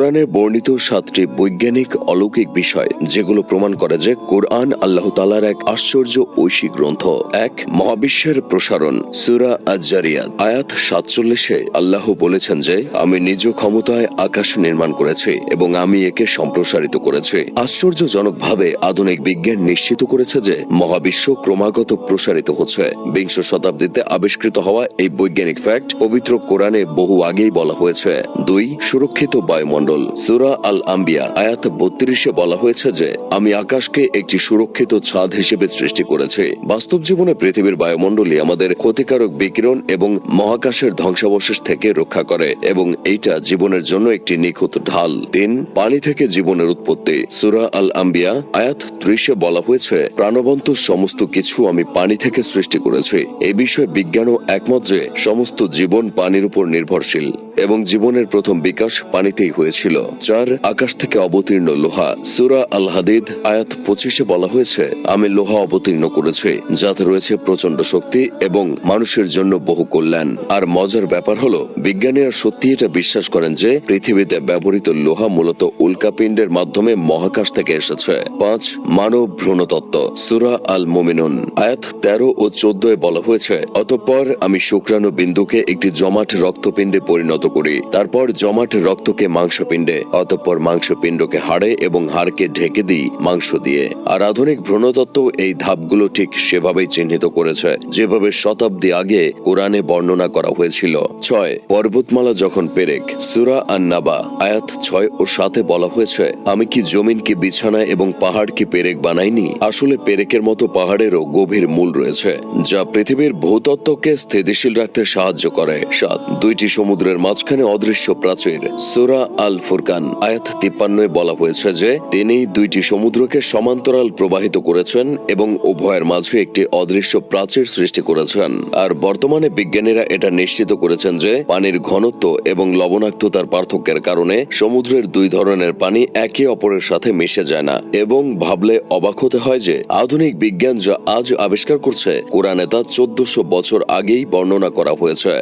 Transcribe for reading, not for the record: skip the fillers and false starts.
কোরআনে বর্ণিত 7টি বৈজ্ঞানিক অলৌকিক বিষয় যেগুলো প্রমাণ করে যে কোরআন আল্লাহ তাআলার এক আশ্চর্য ঐশী গ্রন্থ। 1. মহাবিশ্বের প্রসারণ। সূরা আজ-জারিয়াত আয়াত 47-এ আল্লাহ বলেছেন যে, আমি নিজ ক্ষমতায় আকাশ নির্মাণ করেছি এবং আমি একে সম্প্রসারিত করেছি। আশ্চর্যজনকভাবে আধুনিক বিজ্ঞান নিশ্চিত করেছে যে মহাবিশ্ব ক্রমাগত প্রসারিত হচ্ছে। বিংশ শতাব্দীতে আবিষ্কৃত হওয়া এই বৈজ্ঞানিক ফ্যাক্ট পবিত্র কোরআনে বহু আগেই বলা হয়েছে। 2. সুরক্ষিত বায়ুমণ্ডল। সূরা আল-আম্বিয়া আয়াত 32-এ বলা হয়েছে যে, আমি আকাশকে একটি সুরক্ষিত ছাদ হিসেবে সৃষ্টি করেছি। বাস্তব জীবনে পৃথিবীর বায়ুমণ্ডলই আমাদের ক্ষতিকারক বিকিরণ এবং মহাকাশের ধ্বংসাবশেষ থেকে রক্ষা করে এবং এইটা জীবনের জন্য একটি নিখুঁত ঢাল। 3. পানি থেকে জীবনের উৎপত্তি। সূরা আল-আম্বিয়া আয়াত 30-এ বলা হয়েছে, প্রাণবন্ত সমস্ত কিছু আমি পানি থেকে সৃষ্টি করেছি। এই বিষয়ে বিজ্ঞানও একমত যে সমস্ত জীবন পানির উপর নির্ভরশীল এবং জীবনের প্রথম বিকাশ পানিতেই হয়েছিল। 4. আকাশ থেকে অবতীর্ণ লোহা। সূরা আল হাদিদ আয়াত 25-এ বলা হয়েছে, আমি লোহা অবতীর্ণ করেছি যাতে রয়েছে প্রচন্ড শক্তি এবং মানুষের জন্য বহু কল্যাণ। আর মজার ব্যাপার হলো, বিজ্ঞানীরা সত্যি এটা বিশ্বাস করেন যে পৃথিবীতে ব্যবহৃত লোহা মূলত উল্কাপিণ্ডের মাধ্যমে মহাকাশ থেকে এসেছে। 5. মানব ভ্রূণতত্ত্ব। সূরা আল মুমিনুন আয়াত 13 ও 14-এ বলা হয়েছে, অতঃপর আমি শুক্রাণু বিন্দুকে একটি জমাট রক্তপিণ্ডে পরিণত করি, তারপর জমাট রক্তকে মাংসপিণ্ডে, অতঃপর মাংসপিণ্ডকে হাড়ে এবং হাড়কে ঢেকে দিই মাংস দিয়ে। আর আধুনিক ভ্রূণতত্ত্ব এই ধাপগুলো ঠিক সেভাবেই চিহ্নিত করেছে যেভাবে শতাব্দী আগে কোরআনে বর্ণনা করা হয়েছিল। 6. পর্বতমালা যখন পেরেক। সূরা আন-নাবা আয়াত 6 ও 7-এ বলা হয়েছে, আমি কি জমিনকে বিছানা এবং পাহাড় কি পেরেক বানাইনি? আসলে পেরেকের মতো পাহাড়েরও গভীর মূল রয়েছে যা পৃথিবীর ভূতত্ত্বকে স্থিতিশীল রাখতে সাহায্য করে। 7. দুইটি সমুদ্রের মাঝখানে অদৃশ্য প্রাচীর। সূরা আল ফুরকান আয়াত 53-এ বলা হয়েছে যে, তিনি দুইটি সমুদ্রকে সমান্তরাল প্রবাহিত করেছেন এবং উভয়ের মাঝে একটি অদৃশ্য প্রাচীর সৃষ্টি করেছেন। আর বর্তমানে বিজ্ঞানীরা এটা নিশ্চিত করেছেন যে পানির ঘনত্ব এবং লবণাক্ততার পার্থক্যের কারণে সমুদ্রের দুই ধরনের পানি একে অপরের সাথে মিশে যায় না। এবং ভাবলে অবাক হতে হয় যে আধুনিক বিজ্ঞান যা আজ আবিষ্কার করছে, কোরআনে তা 1400 বছর আগেই বর্ণনা করা হয়েছে।